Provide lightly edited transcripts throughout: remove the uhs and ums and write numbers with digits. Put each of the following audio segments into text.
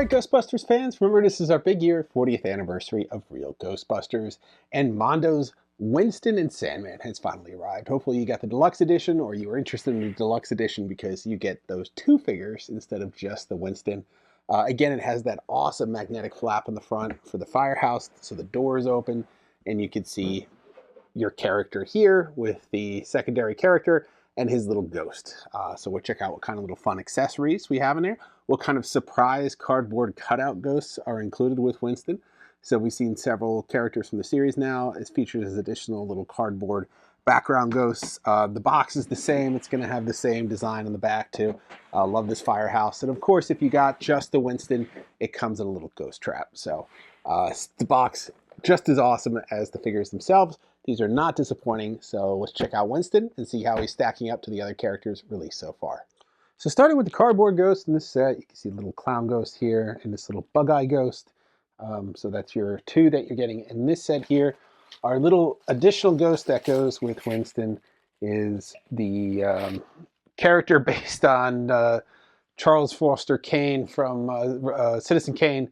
Alright, Ghostbusters fans, remember this is our big year, 40th anniversary of Real Ghostbusters, and Mondo's Winston and Sandman has finally arrived. Hopefully you got the deluxe edition, or you were interested in the deluxe edition because you get those two figures instead of just the Winston. Again, it has that awesome magnetic flap in the front for the firehouse, so the door is open, and you can see your character here with the secondary character and his little ghost. So we'll check out what kind of little fun accessories we have in there. What kind of surprise cardboard cutout ghosts are included with Winston. So we've seen several characters from the series now. It's featured as additional little cardboard background ghosts. The box is the same. It's going to have the same design on the back too. Love this firehouse. And of course, if you got just the Winston, it comes in a little ghost trap. So the box just as awesome as the figures themselves. These are not disappointing, so let's check out Winston and see how he's stacking up to the other characters released so far. So starting with the cardboard ghost in this set, you can see a little clown ghost here and this little bug-eye ghost. So that's your two that you're getting in this set here. Our little additional ghost that goes with Winston is the character based on Charles Foster Kane from Citizen Kane.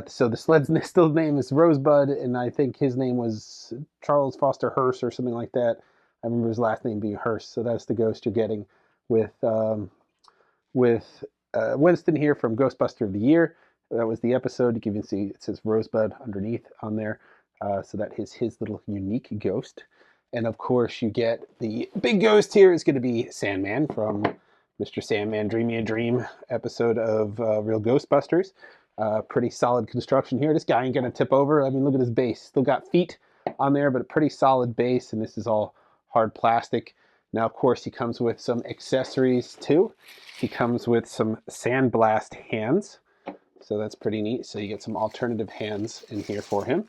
So the sled's still name is Rosebud, and I think his name was Charles Foster Hearst or something like that. I remember his last name being Hearst, so that's the ghost you're getting with Winston here from Ghostbuster of the Year. That was the episode. You can even see it says Rosebud underneath on there, so that is his little unique ghost. And of course, you get the big ghost here is going to be Sandman from Mr. Sandman Dream Me a Dream episode of Real Ghostbusters. Pretty solid construction here. This guy ain't gonna tip over. I mean, look at his base. Still got feet on there, but a pretty solid base, and this is all hard plastic. Now, of course, he comes with some accessories too. He comes with some sandblast hands, so that's pretty neat. So you get some alternative hands in here for him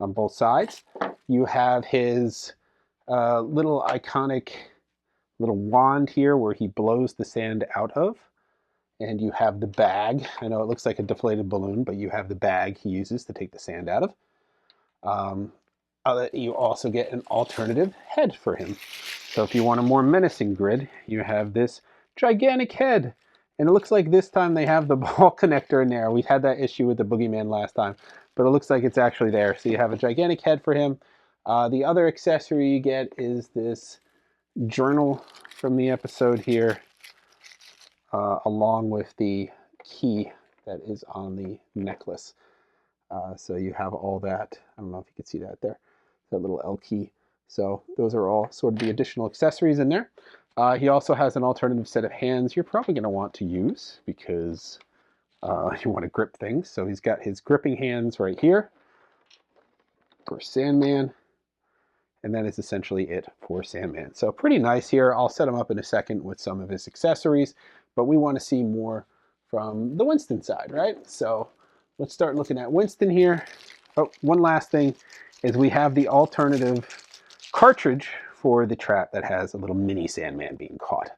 on both sides. You have his little iconic little wand here where he blows the sand out of. And you have the bag. I know it looks like a deflated balloon, but you have the bag he uses to take the sand out of. You also get an alternative head for him. So if you want a more menacing grid, you have this gigantic head. And it looks like this time they have the ball connector in there. We've had that issue with the Boogeyman last time, but it looks like it's actually there. So you have a gigantic head for him. The other accessory you get is this journal from the episode here. Along with the key that is on the necklace. So you have all that. I don't know if you can see that there, that little L key. So those are all sort of the additional accessories in there. He also has an alternative set of hands you're probably going to want to use because you want to grip things. So he's got his gripping hands right here for Sandman. And that is essentially it for Sandman. So pretty nice here. I'll set him up in a second with some of his accessories. But we want to see more from the Winston side, right? So let's start looking at Winston here. Oh, one last thing is we have the alternative cartridge for the trap that has a little mini Sandman being caught.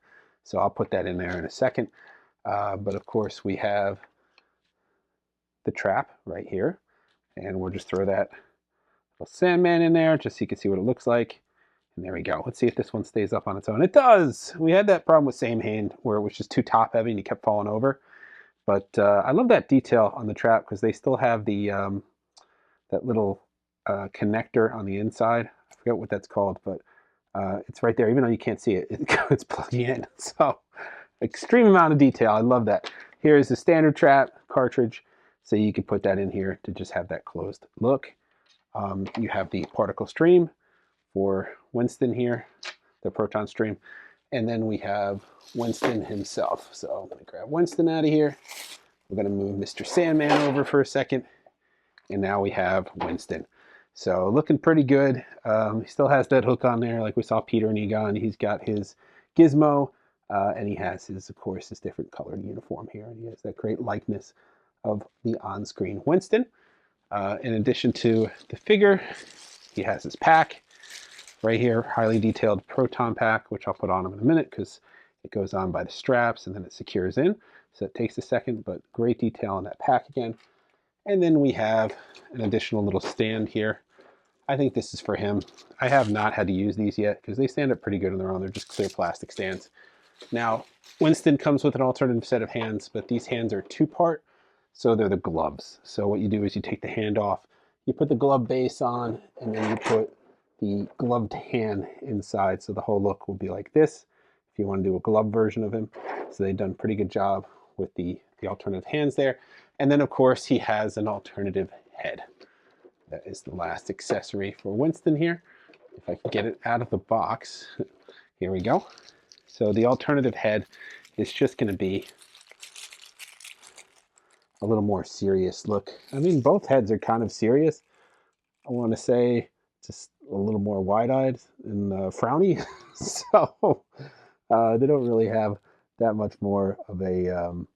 So I'll put that in there in a second. But of course we have the trap right here. And we'll just throw that little Sandman in there just so you can see what it looks like. And there we go. Let's see if this one stays up on its own. It does! We had that problem with Same Hand where it was just too top heavy and he kept falling over. But I love that detail on the trap because they still have the that little connector on the inside. I forget what that's called, but it's right there. Even though you can't see it, it's plugging in. So extreme amount of detail. I love that. Here is the standard trap cartridge. So you can put that in here to just have that closed look. You have the particle stream for Winston here, the proton stream. And then we have Winston himself. So I'm going to grab Winston out of here. We're going to move Mr. Sandman over for a second. And now we have Winston. So looking pretty good. He still has that hook on there like we saw Peter and Egon. He's got his gizmo. And he has his, of course, his different colored uniform here. And he has that great likeness of the on-screen Winston. In addition to the figure, he has his pack. Right here, highly detailed proton pack, which I'll put on him in a minute because it goes on by the straps and then it secures in. So it takes a second, but great detail on that pack again. And then we have an additional little stand here. I think this is for him. I have not had to use these yet because they stand up pretty good on their own. They're just clear plastic stands. Now, Winston comes with an alternative set of hands, but these hands are two-part. So they're the gloves. So what you do is you take the hand off, you put the glove base on, and then you put the gloved hand inside. So the whole look will be like this if you want to do a glove version of him. So they've done a pretty good job with the alternative hands there. And then of course he has an alternative head. That is the last accessory for Winston here. If I can get it out of the box, here we go. So the alternative head is just going to be a little more serious look. I mean, both heads are kind of serious. I want to say just a little more wide-eyed and frowny. So they don't really have that much more of a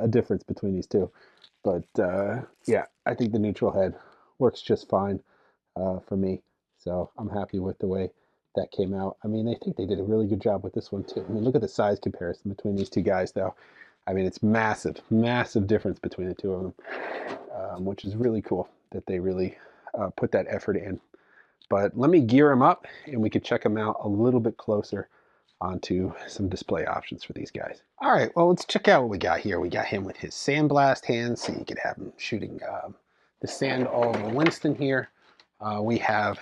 difference between these two. But yeah, I think the neutral head works just fine for me. So I'm happy with the way that came out. I mean, I think they did a really good job with this one too. I mean, look at the size comparison between these two guys though. I mean, it's massive, massive difference between the two of them, which is really cool that they really put that effort in. But let me gear them up and we can check them out a little bit closer onto some display options for these guys. All right, well, let's check out what we got here. We got him with his sandblast hands, so you could have him shooting the sand all over Winston here. We have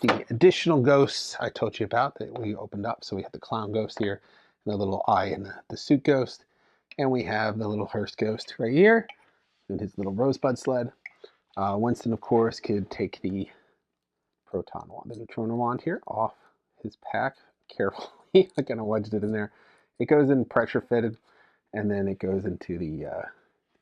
the additional ghosts I told you about that we opened up. So we have the clown ghost here, and the little eye and the suit ghost. And we have the little hearse ghost right here, and his little rosebud sled. Winston, of course, could take the proton wand, the neutrona wand here, off his pack carefully. I kind of wedged it in there. It goes in pressure fitted, and then it goes into the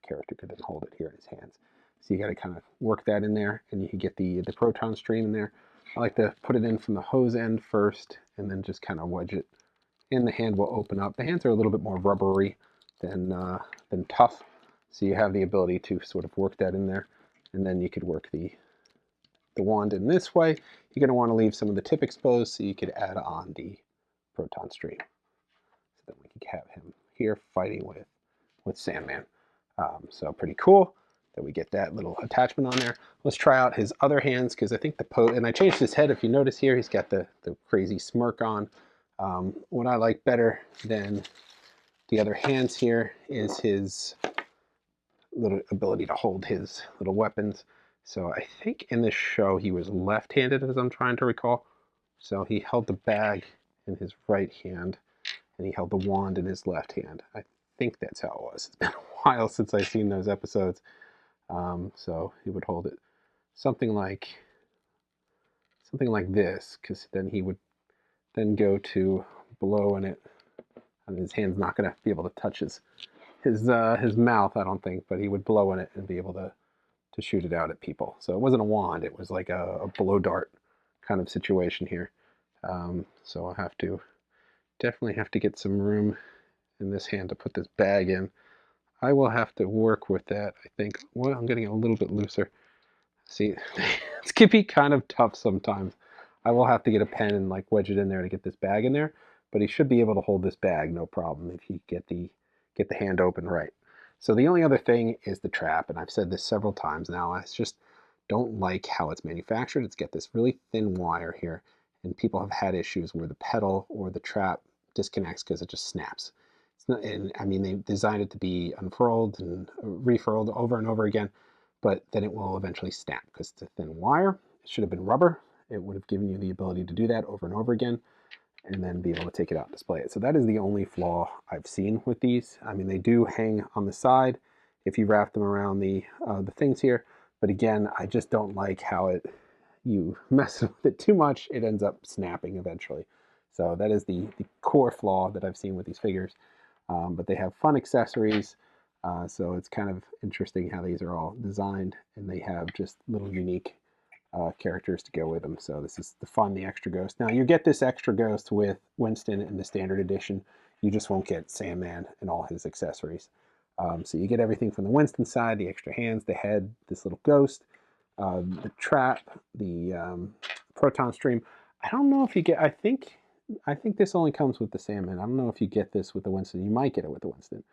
character could then hold it here in his hands. So you got to kind of work that in there, and you can get the proton stream in there. I like to put it in from the hose end first, and then just kind of wedge it in. The hand will open up. The hands are a little bit more rubbery than tough, so you have the ability to sort of work that in there, and then you could work the wand in this way. You're going to want to leave some of the tip exposed so you could add on the proton stream. So then we could have him here fighting with Sandman. So pretty cool that we get that little attachment on there. Let's try out his other hands, because I think and I changed his head. If you notice here, he's got the crazy smirk on. What I like better than the other hands here is his little ability to hold his little weapons. So I think in this show he was left-handed, as I'm trying to recall. So he held the bag in his right hand, and he held the wand in his left hand. I think that's how it was. It's been a while since I've seen those episodes. So he would hold it something like this, because then he would then go to blow in it, and his hand's not going to be able to touch his mouth, I don't think, but he would blow in it and be able to shoot it out at people. So it wasn't a wand, it was like a blow dart kind of situation here. So I'll definitely have to get some room in this hand to put this bag in. I will have to work with that, I think. Well, I'm getting a little bit looser. See, this can be kind of tough sometimes. I will have to get a pen and like wedge it in there to get this bag in there, but he should be able to hold this bag no problem if you get the hand open right. So the only other thing is the trap, and I've said this several times now. I just don't like how it's manufactured. It's got this really thin wire here, and people have had issues where the pedal or the trap disconnects because it just snaps. It's not, and I mean, they designed it to be unfurled and refurled over and over again, but then it will eventually snap because it's a thin wire. It should have been rubber. It would have given you the ability to do that over and over again, and then be able to take it out and display it. So that is the only flaw I've seen with these. I mean, they do hang on the side if you wrap them around the things here, but again, I just don't like how you mess with it too much, it ends up snapping eventually. So that is the core flaw that I've seen with these figures. But they have fun accessories, so it's kind of interesting how these are all designed, and they have just little unique characters to go with them. So this is the extra ghost. Now you get this extra ghost with Winston in the standard edition. You just won't get Sandman and all his accessories. So you get everything from the Winston side, the extra hands, the head, this little ghost, the trap, the proton stream. I don't know if you get, I think this only comes with the Sandman. I don't know if you get this with the Winston. You might get it with the Winston.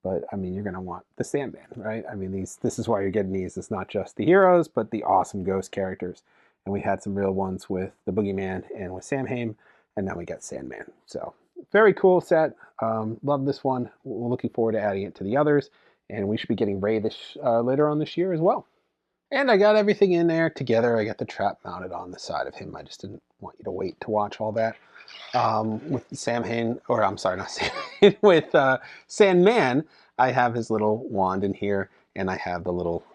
But, I mean, you're going to want the Sandman, right? I mean, this is why you're getting these. It's not just the heroes, but the awesome ghost characters. And we had some real ones with the Boogeyman and with Samhain, and now we got Sandman. So, very cool set. Love this one. We're looking forward to adding it to the others. And we should be getting Ray this later on this year as well. And I got everything in there together. I got the trap mounted on the side of him. I just didn't want you to wait to watch all that. With Sandman, or I'm sorry, not Sandman, with Sandman, I have his little wand in here, and I have the little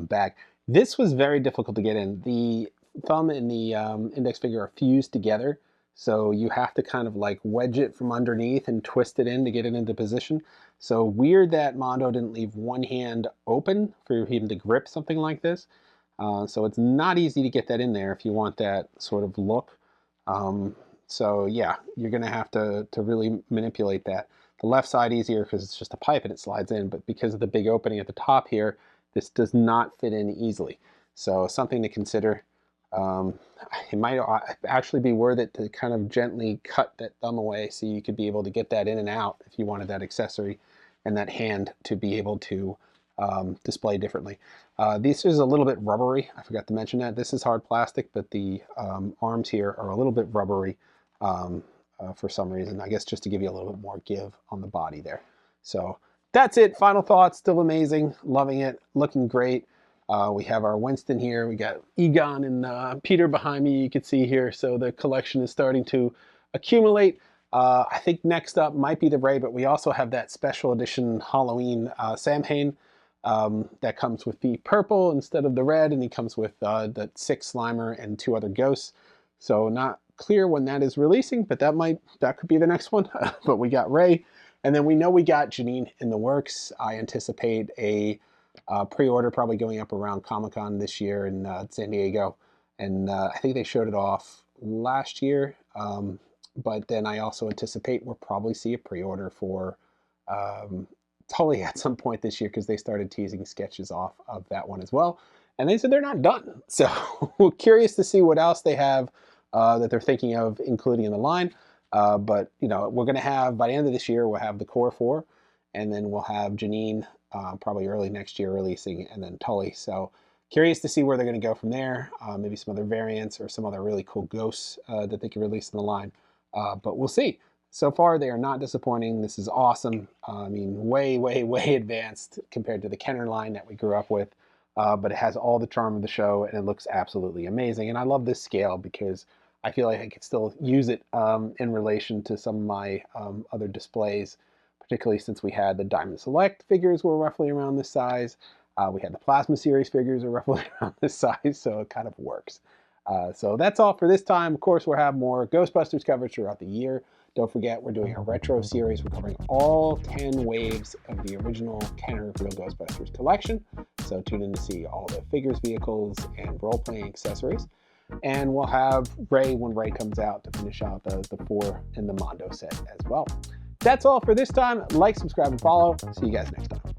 bag. This was very difficult to get in. The thumb and the index finger are fused together, so you have to kind of like wedge it from underneath and twist it in to get it into position. So weird that Mondo didn't leave one hand open for him to grip something like this. So it's not easy to get that in there if you want that sort of look. So yeah, you're gonna have to really manipulate that. The left side easier because it's just a pipe and it slides in, but because of the big opening at the top here, this does not fit in easily. So something to consider. It might actually be worth it to kind of gently cut that thumb away so you could be able to get that in and out if you wanted that accessory and that hand to be able to display differently. This is a little bit rubbery. I forgot to mention that. This is hard plastic, but the arms here are a little bit rubbery for some reason. I guess just to give you a little bit more give on the body there. So that's it. Final thoughts. Still amazing. Loving it. Looking great. We have our Winston here. We got Egon and Peter behind me, you can see here. So the collection is starting to accumulate. I think next up might be the Ray, but we also have that special edition Halloween Samhain that comes with the purple instead of the red, and he comes with the 6 Slimer and 2 other ghosts. So not clear when that is releasing, but that could be the next one. But we got Ray, and then we know we got Janine in the works. I anticipate a pre-order probably going up around Comic-Con this year in San Diego, and I think they showed it off last year, but then I also anticipate we'll probably see a pre-order for Tully at some point this year because they started teasing sketches off of that one as well, and they said they're not done. So we're curious to see what else they have that they're thinking of including in the line, but you know, we're going to have, by the end of this year, we'll have the core 4, and then we'll have Janine probably early next year releasing, and then Tully. So curious to see where they're going to go from there. Maybe some other variants or some other really cool ghosts that they can release in the line. But we'll see. So far, they are not disappointing. This is awesome. I mean, way, way, way advanced compared to the Kenner line that we grew up with. But it has all the charm of the show, and it looks absolutely amazing. And I love this scale because I feel like I could still use it in relation to some of my other displays, particularly since we had the Diamond Select figures were roughly around this size. We had the Plasma Series figures are roughly around this size, so it kind of works. So that's all for this time. Of course, we'll have more Ghostbusters coverage throughout the year. Don't forget, we're doing a retro series. We're covering all 10 waves of the original Kenner Real Ghostbusters collection. So tune in to see all the figures, vehicles, and role-playing accessories. And we'll have Ray when Ray comes out to finish out the 4 in the Mondo set as well. That's all for this time. Like, subscribe, and follow. See you guys next time.